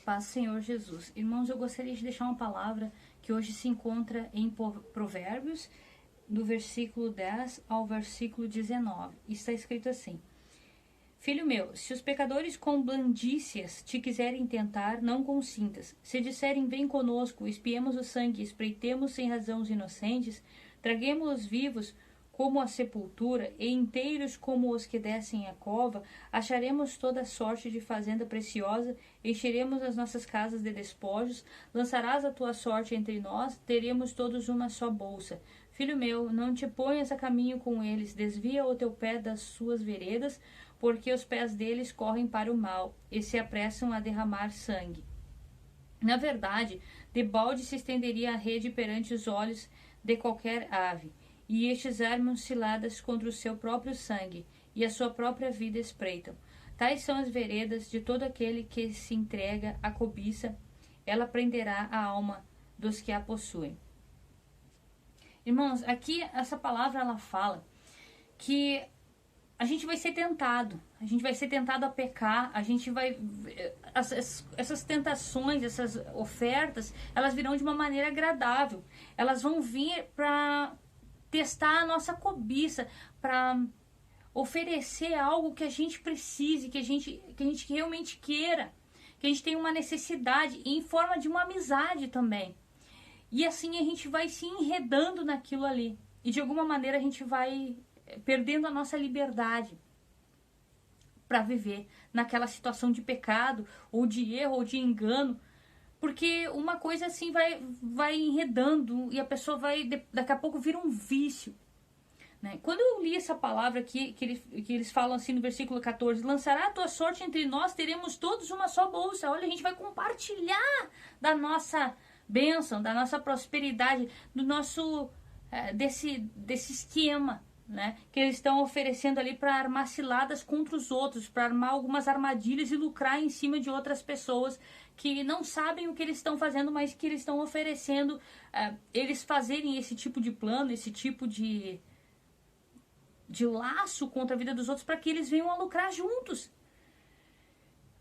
Paz, Senhor Jesus. Irmãos, eu gostaria de deixar uma palavra que hoje se encontra em Provérbios, do versículo 10 ao versículo 19. Está escrito assim: Filho meu, se os pecadores com blandícias te quiserem tentar, não consintas. Se disserem, vem conosco, espiemos o sangue, espreitemos sem razão os inocentes, traguemos-los vivos como a sepultura, e inteiros como os que descem a cova, acharemos toda sorte de fazenda preciosa, encheremos as nossas casas de despojos, lançarás a tua sorte entre nós, teremos todos uma só bolsa. Filho meu, não te ponhas a caminho com eles, desvia o teu pé das suas veredas, porque os pés deles correm para o mal, e se apressam a derramar sangue. Na verdade, debalde se estenderia a rede perante os olhos de qualquer ave, e estes armam ciladas contra o seu próprio sangue, e a sua própria vida espreitam. Tais são as veredas de todo aquele que se entrega à cobiça, ela prenderá a alma dos que a possuem. Irmãos, aqui essa palavra ela fala que a gente vai ser tentado a pecar, a gente vai... Essas tentações, essas ofertas, elas virão de uma maneira agradável, elas vão vir para testar a nossa cobiça, para oferecer algo que a gente precise, que a gente realmente queira, que a gente tenha uma necessidade, em forma de uma amizade também. E assim a gente vai se enredando naquilo ali. E de alguma maneira a gente vai perdendo a nossa liberdade para viver naquela situação de pecado, ou de erro, ou de engano. Porque uma coisa assim vai enredando e a pessoa vai, daqui a pouco, vira um vício. Né? Quando eu li essa palavra aqui, que eles falam assim no versículo 14, lançará a tua sorte entre nós, teremos todos uma só bolsa. Olha, a gente vai compartilhar da nossa bênção, da nossa prosperidade, do nosso, desse esquema, né, que eles estão oferecendo ali para armar ciladas contra os outros, para armar algumas armadilhas e lucrar em cima de outras pessoas que não sabem o que eles estão fazendo, mas que eles estão oferecendo, eles fazerem esse tipo de plano, esse tipo de laço contra a vida dos outros, para que eles venham a lucrar juntos.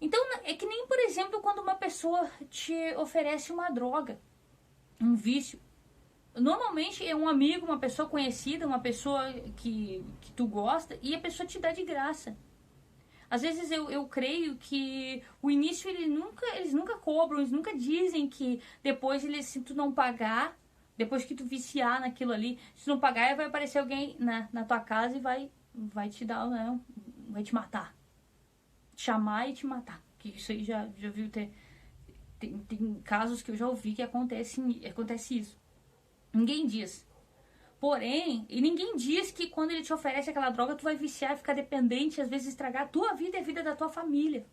Então, é que nem, por exemplo, quando uma pessoa te oferece uma droga, um vício. Normalmente é um amigo, uma pessoa conhecida, uma pessoa que tu gosta, e a pessoa te dá de graça. Às vezes eu creio que o início eles nunca cobram, eles nunca dizem que depois se tu não pagar, depois que tu viciar naquilo ali, se tu não pagar, vai aparecer alguém na tua casa e vai te dar, né, vai te matar. Te chamar e te matar. Que isso aí já viu tem casos que eu já ouvi que acontece isso. Ninguém diz. Porém, e ninguém diz que quando ele te oferece aquela droga, tu vai viciar e ficar dependente, às vezes estragar a tua vida e a vida da tua família.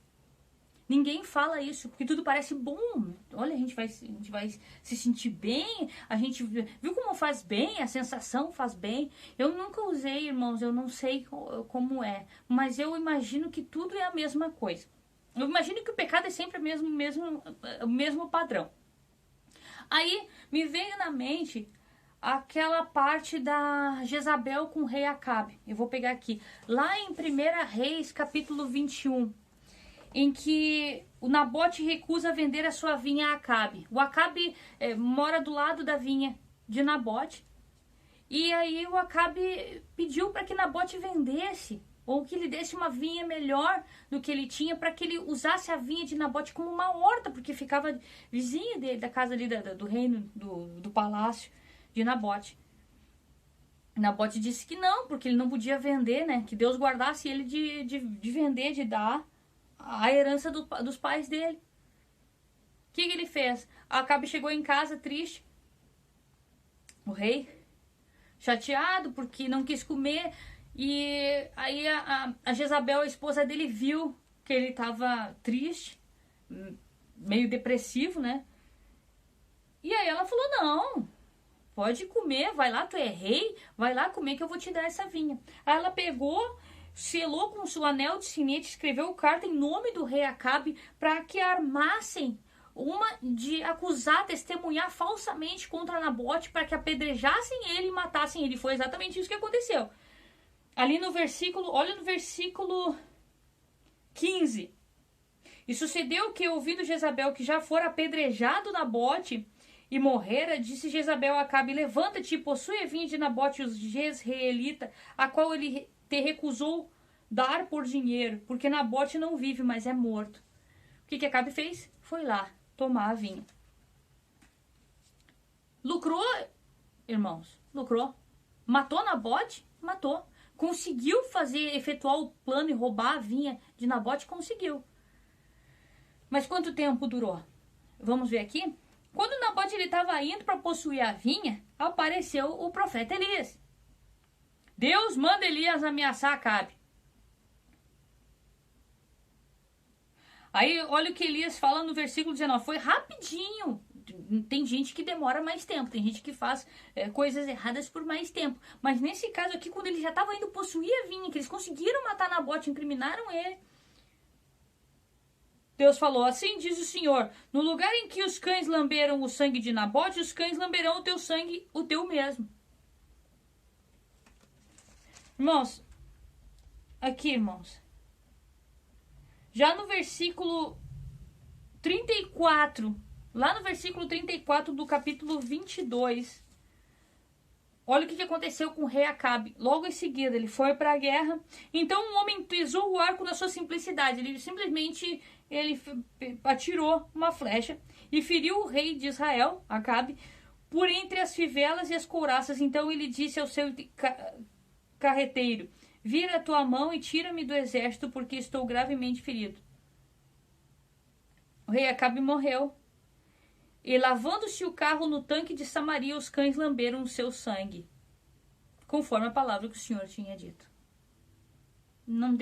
Ninguém fala isso, porque tudo parece bom. Olha, a gente vai se sentir bem, a gente viu como faz bem, a sensação faz bem. Eu nunca usei, irmãos, eu não sei como é, mas eu imagino que tudo é a mesma coisa. Eu imagino que o pecado é sempre o mesmo padrão. Aí me veio na mente aquela parte da Jezabel com o rei Acabe. Eu vou pegar aqui. Lá em 1 Reis, capítulo 21, em que o Nabote recusa vender a sua vinha a Acabe. O Acabe mora do lado da vinha de Nabote. E aí o Acabe pediu para que Nabote vendesse, ou que lhe desse uma vinha melhor do que ele tinha, para que ele usasse a vinha de Nabote como uma horta, porque ficava vizinha dele, da casa ali do reino, do palácio de Nabote. Nabote disse que não, porque ele não podia vender, né? Que Deus guardasse ele de vender, de dar a herança dos pais dele. O que ele fez? Acabe chegou em casa triste. O rei, chateado porque não quis comer. E aí a Jezabel, a esposa dele, viu que ele estava triste, meio depressivo, né? E aí ela falou, não, pode comer, vai lá, tu é rei, vai lá comer que eu vou te dar essa vinha. Aí ela pegou, selou com o seu anel de sinete, escreveu carta em nome do rei Acabe para que armassem uma de acusar, testemunhar falsamente contra Nabote, para que apedrejassem ele e matassem ele. Foi exatamente isso que aconteceu. Ali no versículo, olha no versículo 15. E sucedeu que, ouvindo Jezabel que já fora apedrejado Nabote e morrera, disse Jezabel a Acabe: levanta-te e possui a vinha de Nabote os jezreelita, a qual ele te recusou dar por dinheiro, porque Nabote não vive, mas é morto. O que Acabe fez? Foi lá tomar a vinha. Lucrou, irmãos, lucrou. Matou Nabote? Matou. Conseguiu efetuar o plano e roubar a vinha de Nabote? Conseguiu. Mas quanto tempo durou? Vamos ver aqui. Quando Nabote estava indo para possuir a vinha, apareceu o profeta Elias. Deus manda Elias ameaçar Acabe. Aí, olha o que Elias fala no versículo 19. Foi rapidinho. Tem gente que demora mais tempo. Tem gente que faz coisas erradas por mais tempo. Mas nesse caso aqui, quando ele já estava indo possuir a vinha, que eles conseguiram matar Nabote, incriminaram ele, Deus falou: assim diz o Senhor, no lugar em que os cães lamberam o sangue de Nabote, os cães lamberão o teu sangue, o teu mesmo. Irmãos, aqui, irmãos, já no versículo 34, lá no versículo 34 do capítulo 22, olha o que aconteceu com o rei Acabe. Logo em seguida, ele foi para a guerra. Então, um homem pesou o arco na sua simplicidade. Ele simplesmente atirou uma flecha e feriu o rei de Israel, Acabe, por entre as fivelas e as couraças. Então, ele disse ao seu carreteiro: vira a tua mão e tira-me do exército, porque estou gravemente ferido. O rei Acabe morreu. E lavando-se o carro no tanque de Samaria, os cães lamberam o seu sangue, conforme a palavra que o Senhor tinha dito. Não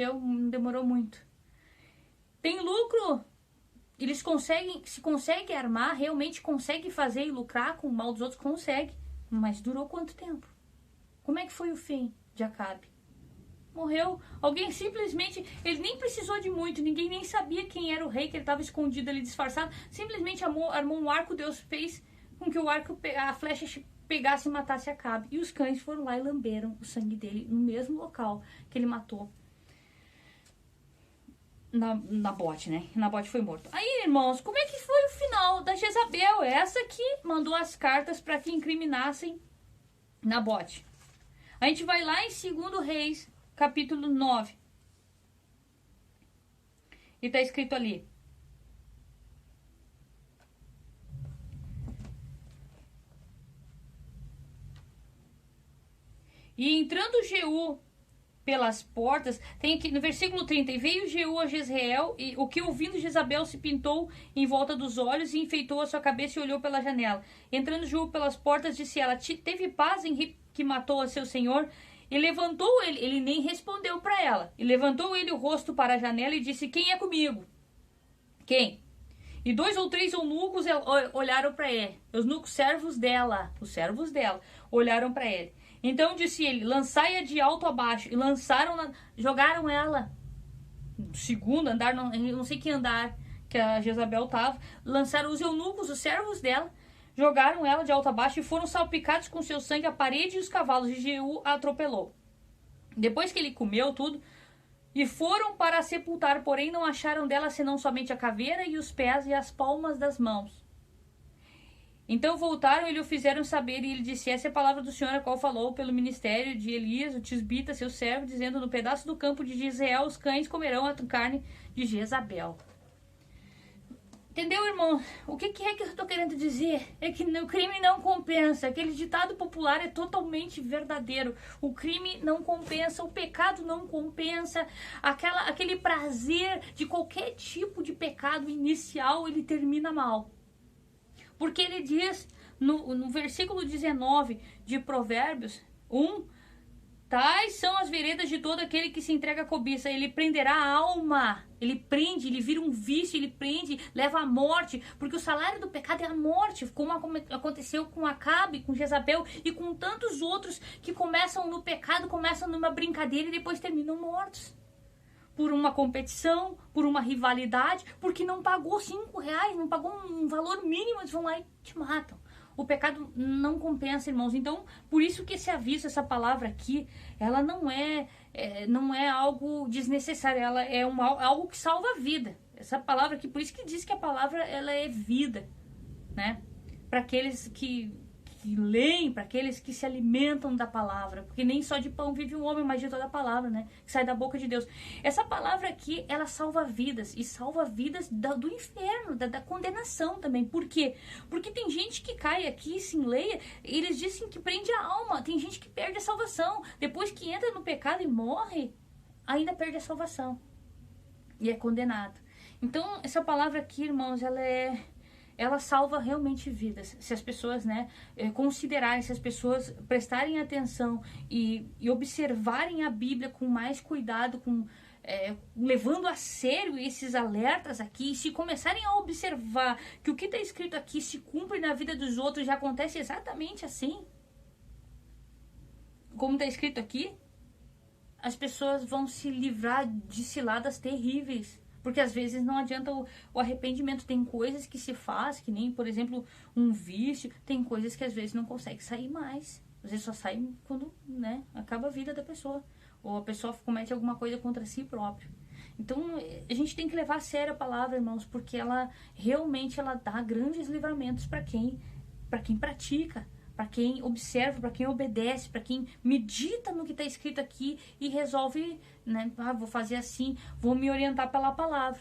demorou muito. Tem lucro. Eles se conseguem armar, realmente conseguem fazer e lucrar com o mal dos outros, consegue. Mas durou quanto tempo? Como é que foi o fim de Acabe? Morreu. Alguém simplesmente, ele nem precisou de muito, ninguém nem sabia quem era o rei, que ele estava escondido ali, disfarçado. Simplesmente armou um arco, Deus fez com que a flecha pegasse e matasse Acabe. E os cães foram lá e lamberam o sangue dele no mesmo local que ele matou Nabote, né? Nabote foi morto. Aí, irmãos, como é que foi o final da Jezabel? Essa que mandou as cartas para que incriminassem Nabote. A gente vai lá em 2 Reis, capítulo 9. E está escrito ali: e entrando Jeú pelas portas, tem aqui no versículo 30, e veio Jeú a Jezreel, e o que ouvindo Jezabel se pintou em volta dos olhos e enfeitou a sua cabeça e olhou pela janela. Entrando Jeú pelas portas, disse ela: teve paz em que matou a seu senhor? E levantou ele nem respondeu para ela, e levantou ele o rosto para a janela e disse: quem é comigo? Quem? E 2 ou 3 eunucos olharam para ele, os servos dela, olharam para ele. Então disse ele: lançai-a de alto a baixo. E jogaram ela no segundo andar, não sei que andar que a Jezabel estava. Lançaram os eunucos, os servos dela, jogaram ela de alto a baixo e foram salpicados com seu sangue a parede e os cavalos. E Jeú a atropelou. Depois que ele comeu tudo, e foram para a sepultar, porém não acharam dela senão somente a caveira e os pés e as palmas das mãos. Então voltaram e lhe o fizeram saber, e ele disse: essa é a palavra do Senhor, a qual falou pelo ministério de Elias, o tisbita, seu servo, dizendo: no pedaço do campo de Jezreel os cães comerão a carne de Jezabel. Entendeu, irmão? O que é que eu estou querendo dizer? É que o crime não compensa. Aquele ditado popular é totalmente verdadeiro. O crime não compensa, o pecado não compensa. Aquele prazer de qualquer tipo de pecado inicial, ele termina mal. Porque ele diz no versículo 19 de Provérbios 1, tais são as veredas de todo aquele que se entrega à cobiça. Ele prenderá a alma. Ele prende, ele vira um vício, ele prende, leva à morte. Porque o salário do pecado é a morte. Como aconteceu com Acabe, com Jezabel e com tantos outros que começam no pecado, começam numa brincadeira e depois terminam mortos. Por uma competição, por uma rivalidade, porque não pagou R$5, não pagou um valor mínimo, eles vão lá e te matam. O pecado não compensa, irmãos. Então, por isso que esse aviso, essa palavra aqui, ela não é algo desnecessário, ela é algo que salva a vida. Essa palavra aqui, por isso que diz que a palavra ela é vida, né? Para aqueles que leem, para aqueles que se alimentam da palavra, porque nem só de pão vive um homem, mas de toda a palavra, né? Que sai da boca de Deus. Essa palavra aqui, ela salva vidas, e salva vidas do inferno, da condenação também. Por quê? Porque tem gente que cai aqui, se enleia, eles dizem que prende a alma, tem gente que perde a salvação, depois que entra no pecado e morre, ainda perde a salvação, e é condenado. Então, essa palavra aqui, irmãos, ela salva realmente vidas. Se as pessoas, né, considerarem, se as pessoas prestarem atenção e observarem a Bíblia com mais cuidado, levando a sério esses alertas aqui, se começarem a observar que o que está escrito aqui se cumpre na vida dos outros, já acontece exatamente assim, como está escrito aqui, as pessoas vão se livrar de ciladas terríveis. Porque às vezes não adianta o arrependimento. Tem coisas que se faz, que nem, por exemplo, um vício. Tem coisas que às vezes não consegue sair mais. Às vezes só sai quando, né, acaba a vida da pessoa. Ou a pessoa comete alguma coisa contra si próprio. Então, a gente tem que levar a sério a palavra, irmãos, porque ela realmente ela dá grandes livramentos para quem pratica, para quem observa, para quem obedece, para quem medita no que está escrito aqui e resolve, né, vou fazer assim, vou me orientar pela palavra.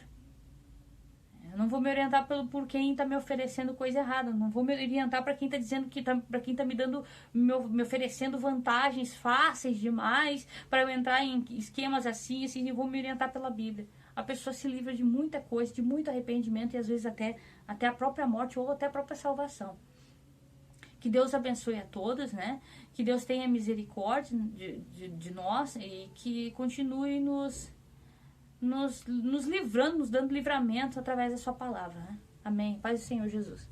Eu não vou me orientar por quem está me oferecendo coisa errada, não vou me orientar para quem está dizendo para quem está me oferecendo vantagens fáceis demais para eu entrar em esquemas assim, eu vou me orientar pela Bíblia. A pessoa se livra de muita coisa, de muito arrependimento e às vezes até a própria morte ou até a própria salvação. Que Deus abençoe a todos, né? Que Deus tenha misericórdia de nós e que continue nos livrando, nos dando livramento através da sua palavra, né? Amém. Paz do Senhor Jesus.